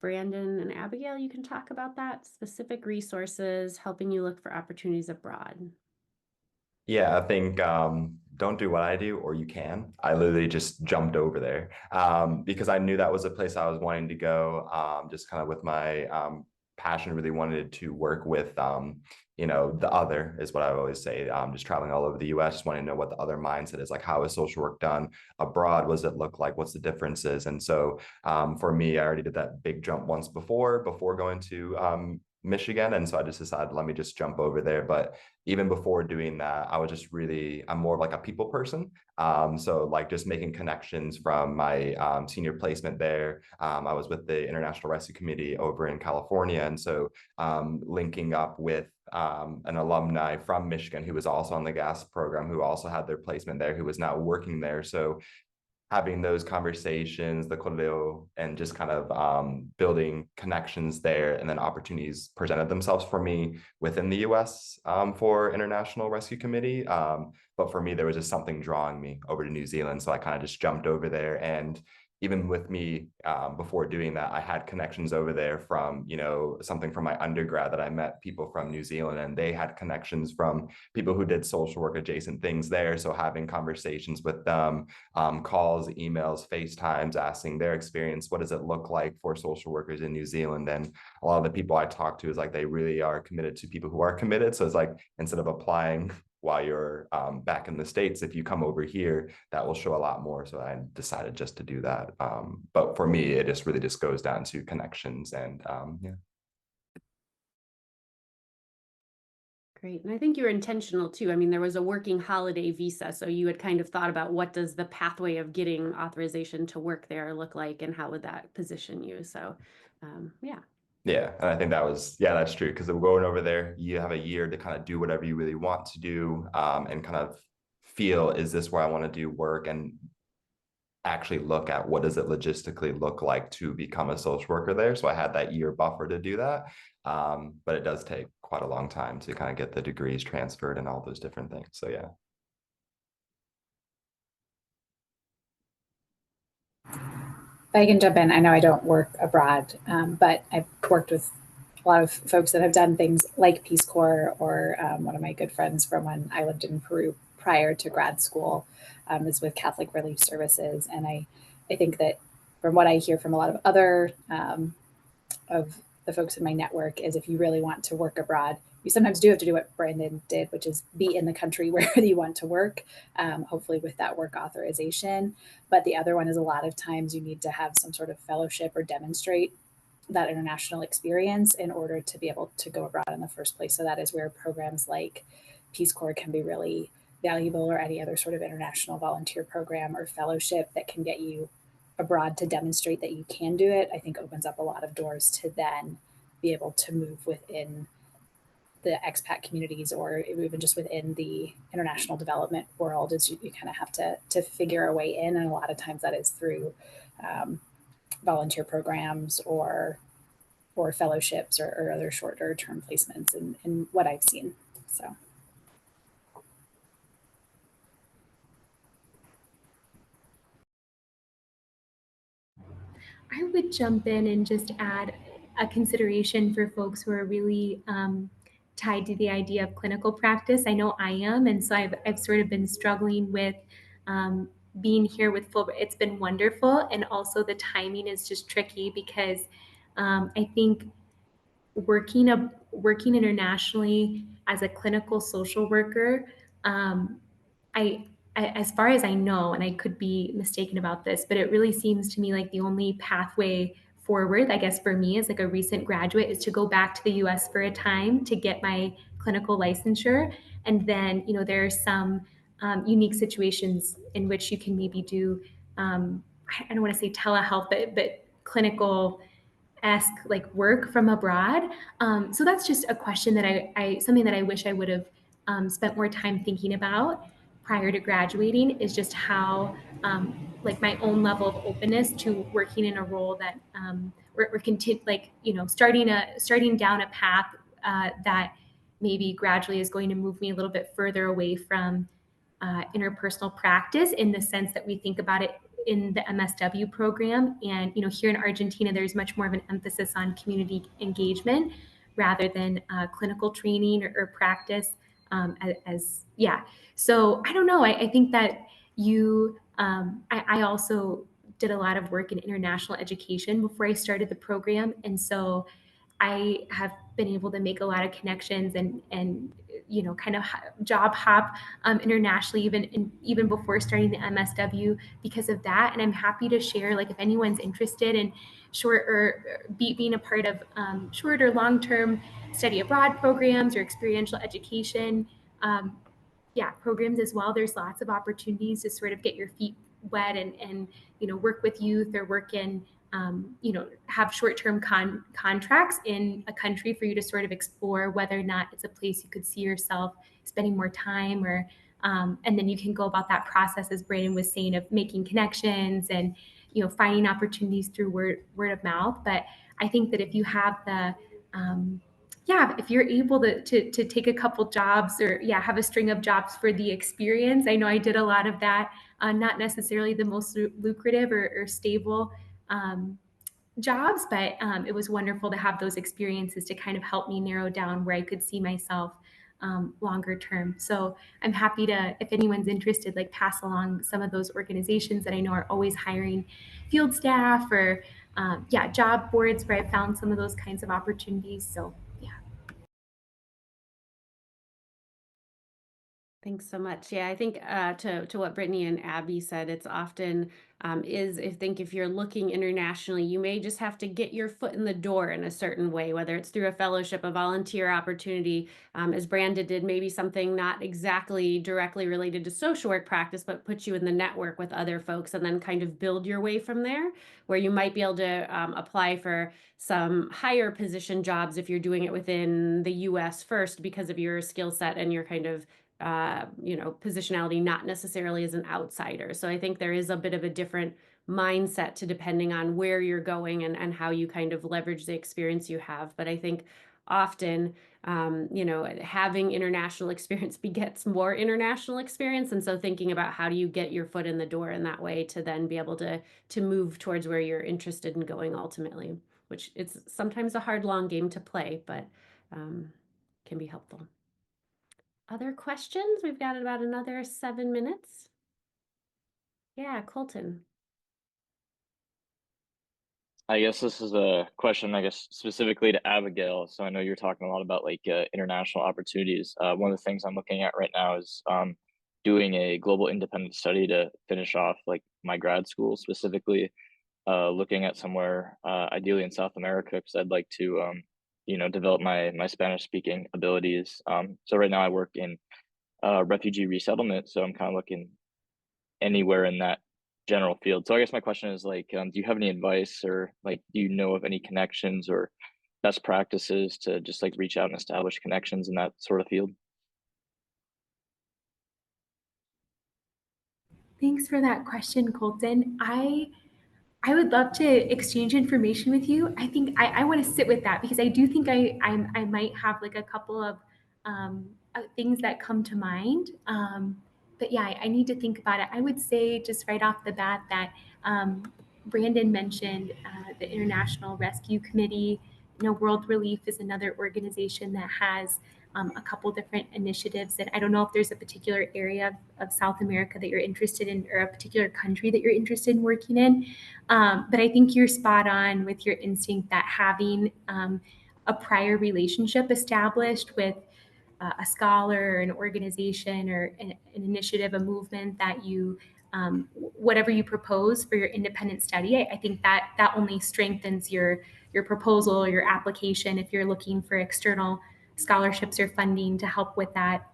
Brandon and Abigail, you can talk about that, specific resources helping you look for opportunities abroad. Yeah, I think don't do what I do, or you can. I literally just jumped over there because I knew that was a place I was wanting to go. Just kind of with my passion, really wanted to work with, the other is what I always say. Just traveling all over the U.S., just wanting to know what the other mindset is, like how is social work done abroad? What does it look like? What's the differences? And so for me, I already did that big jump once before going to Michigan, and so I just decided let me just jump over there. But even before doing that, I was just really, I'm more of like a people person. So like just making connections from my senior placement there. I was with the International Rescue Committee over in California. And so linking up with an alumni from Michigan who was also on the GAS program, who also had their placement there, who was now working there. So having those conversations, the correo, and just kind of building connections there, and then opportunities presented themselves for me within the U.S. For International Rescue Committee. But for me, there was just something drawing me over to New Zealand, so I kind of just jumped over there. And even with me, before doing that, I had connections over there from, something from my undergrad that I met people from New Zealand, and they had connections from people who did social work adjacent things there. So having conversations with them, calls, emails, FaceTimes, asking their experience. What does it look like for social workers in New Zealand? And a lot of the people I talk to is like they really are committed to people who are committed. So it's like instead of applying while you're back in the States, if you come over here, that will show a lot more. So I decided just to do that. But for me, it just really just goes down to connections and yeah. Great. And I think you were intentional too. I mean, there was a working holiday visa. So you had kind of thought about what does the pathway of getting authorization to work there look like and how would that position you? So yeah. Yeah, and I think that's true because we're going over there. You have a year to kind of do whatever you really want to do, and kind of feel, is this where I want to do work, and actually look at what does it logistically look like to become a social worker there. So I had that year buffer to do that, but it does take quite a long time to kind of get the degrees transferred and all those different things. So yeah. If I can jump in, I know I don't work abroad, but I've worked with a lot of folks that have done things like Peace Corps, or one of my good friends from when I lived in Peru prior to grad school is with Catholic Relief Services. And I think that from what I hear from a lot of other of the folks in my network is if you really want to work abroad, you sometimes do have to do what Brandon did, which is be in the country where you want to work, hopefully with that work authorization. But the other one is a lot of times you need to have some sort of fellowship or demonstrate that international experience in order to be able to go abroad in the first place. So that is where programs like Peace Corps can be really valuable, or any other sort of international volunteer program or fellowship that can get you abroad to demonstrate that you can do it. I think opens up a lot of doors to then be able to move within the expat communities, or even just within the international development world. Is you kind of have to figure a way in, and a lot of times that is through volunteer programs or fellowships, or other shorter term placements in what I've seen. So I would jump in and just add a consideration for folks who are really tied to the idea of clinical practice. I know I am, and so I've sort of been struggling with um, being here with full. It's been wonderful, and also the timing is just tricky because I think working internationally as a clinical social worker, um, as far as I know, and I could be mistaken about this, but it really seems to me like the only pathway forward, I guess for me as like a recent graduate, is to go back to the U.S. for a time to get my clinical licensure, and then there are some unique situations in which you can maybe do I don't want to say telehealth, but clinical esque like work from abroad. So that's just a question that I something that I wish I would have spent more time thinking about prior to graduating, is just how like my own level of openness to working in a role that we're like starting down a path that maybe gradually is going to move me a little bit further away from interpersonal practice, in the sense that we think about it in the MSW program. And, here in Argentina, there's much more of an emphasis on community engagement rather than clinical training or practice yeah. So I don't know. I think that I also did a lot of work in international education before I started the program. And so I have been able to make a lot of connections and kind of job hop internationally, even before starting the MSW because of that. And I'm happy to share, like, if anyone's interested in short or being a part of short or long term study abroad programs or experiential education. Programs as well. There's lots of opportunities to sort of get your feet wet and work with youth or work in have short-term contracts in a country for you to sort of explore whether or not it's a place you could see yourself spending more time or and then you can go about that process, as Brandon was saying, of making connections and finding opportunities through word of mouth. But I think that if you have the if you're able to take a couple jobs or have a string of jobs for the experience. I know I did a lot of that, not necessarily the most lucrative or stable jobs, but it was wonderful to have those experiences to kind of help me narrow down where I could see myself longer term. So I'm happy to, if anyone's interested, like pass along some of those organizations that I know are always hiring field staff or job boards where I found some of those kinds of opportunities. So yeah. Thanks so much. Yeah, I think to what Brittany and Abby said, it's often if you're looking internationally, you may just have to get your foot in the door in a certain way, whether it's through a fellowship, a volunteer opportunity, as Brandon did, maybe something not exactly directly related to social work practice, but put you in the network with other folks and then kind of build your way from there, where you might be able to apply for some higher position jobs if you're doing it within the US first because of your skill set and your kind of positionality, not necessarily as an outsider. So I think there is a bit of a different mindset to depending on where you're going and how you kind of leverage the experience you have. But I think often, having international experience begets more international experience. And so thinking about how do you get your foot in the door in that way to then be able to move towards where you're interested in going ultimately, which it's sometimes a hard, long game to play, but can be helpful. Other questions? We've got about another 7 minutes. Yeah, Colton. I guess this is a question, specifically to Abigail. So I know you're talking a lot about international opportunities. One of the things I'm looking at right now is doing a global independent study to finish off my grad school, specifically looking at somewhere ideally in South America, because I'd like to develop my Spanish speaking abilities. So right now I work in refugee resettlement, so I'm kind of looking anywhere in that general field. So I guess my question is do you have any advice or do you know of any connections or best practices to just reach out and establish connections in that sort of field? Thanks for that question, Colton. I would love to exchange information with you. I think I want to sit with that because I do think I might have like a couple of things that come to mind. But yeah, I need to think about it. I would say just right off the bat that Brandon mentioned the International Rescue Committee. World Relief is another organization that has a couple different initiatives. And I don't know if there's a particular area of South America that you're interested in or a particular country that you're interested in working in. But I think you're spot on with your instinct that having a prior relationship established with a scholar or an organization or an initiative, a movement that you, whatever you propose for your independent study, I think that only strengthens your proposal or your application if you're looking for external scholarships or funding to help with that.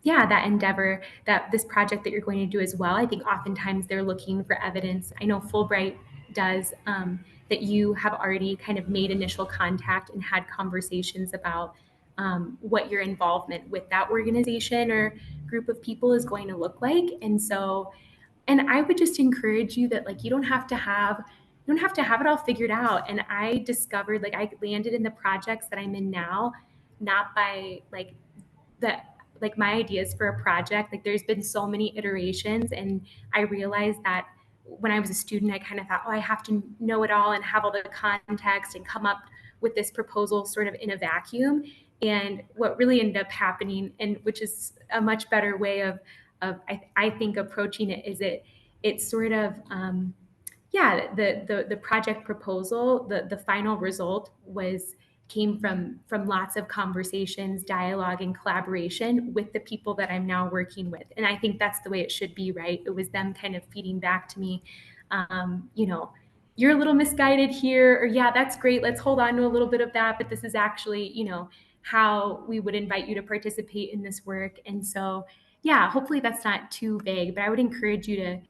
That endeavor, that this project that you're going to do as well. I think oftentimes they're looking for evidence. I know Fulbright does, that you have already kind of made initial contact and had conversations about what your involvement with that organization or group of people is going to look like. And so, and I would just encourage you that you don't have to have it all figured out. And I discovered I landed in the projects that I'm in now, not by my ideas for a project. There's been so many iterations, and I realized that when I was a student, I kind of thought, oh, I have to know it all and have all the context and come up with this proposal sort of in a vacuum. And what really ended up happening, and which is a much better way of I think approaching it, is it's sort of yeah, the project proposal, the final result came from lots of conversations, dialogue, and collaboration with the people that I'm now working with. And I think that's the way it should be, right? It was them kind of feeding back to me, you know, you're a little misguided here, or yeah, that's great. Let's hold on to a little bit of that, but this is actually, you know, how we would invite you to participate in this work. And so, yeah, hopefully that's not too vague, but I would encourage you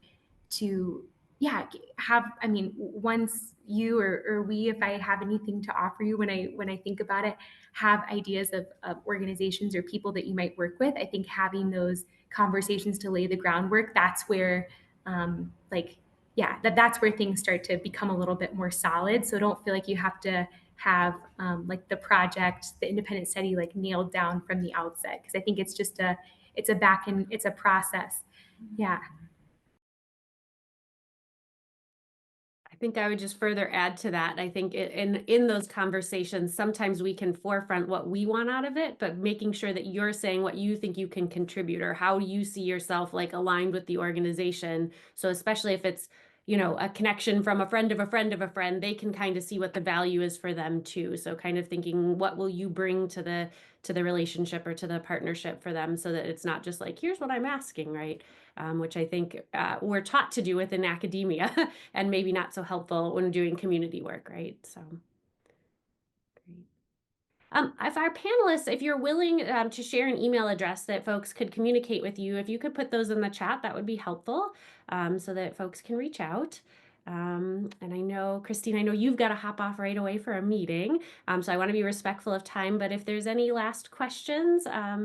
to yeah, have, I mean, once you or we, if I have anything to offer you, when I think about it, have ideas of organizations or people that you might work with. I think having those conversations to lay the groundwork, that's where like yeah, that's where things start to become a little bit more solid. So don't feel like you have to have like the project, the independent study, like nailed down from the outset, because I think it's just it's a back and it's a process. Yeah. I think I would just further add to that. I think in those conversations, sometimes we can forefront what we want out of it, but making sure that you're saying what you think you can contribute, or how you see yourself like aligned with the organization. So especially if it's, you know, a connection from a friend of a friend of a friend, they can kind of see what the value is for them too. So kind of thinking, what will you bring to the relationship or to the partnership for them, so that it's not just like, here's what I'm asking, right? Which I think we're taught to do within academia and maybe not so helpful when doing community work, right? So great. If our panelists, if you're willing to share an email address that folks could communicate with you, if you could put those in the chat, that would be helpful, so that folks can reach out. And I know, Christine, I know you've got to hop off right away for a meeting, so I want to be respectful of time, but if there's any last questions,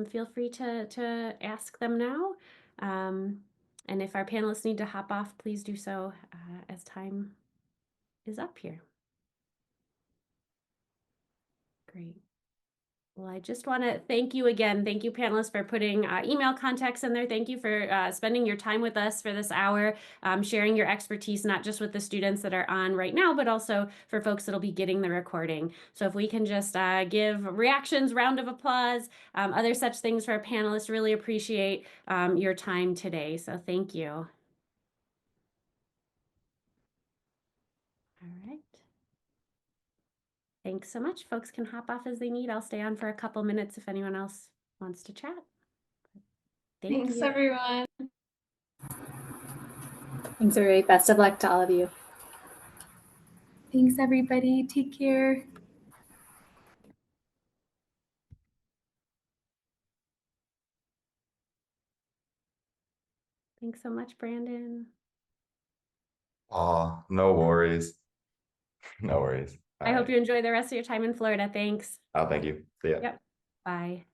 feel free to ask them now. And if our panelists need to hop off, please do so as time is up here. Great. Well, I just want to thank you again. Thank you, panelists, for putting email contacts in there. Thank you for spending your time with us for this hour, sharing your expertise, not just with the students that are on right now, but also for folks that'll be getting the recording. So if we can just give reactions, round of applause, other such things for our panelists, really appreciate your time today. So thank you. All right. Thanks so much. Folks can hop off as they need. I'll stay on for a couple minutes if anyone else wants to chat. Thanks, you. everyone. Thanks, everybody. Best of luck to all of you. Thanks, everybody. Take care. Thanks so much, Brandon. Oh, no worries. No worries. I hope you enjoy the rest of your time in Florida. Thanks. Oh, thank you. See ya. Yep. Bye.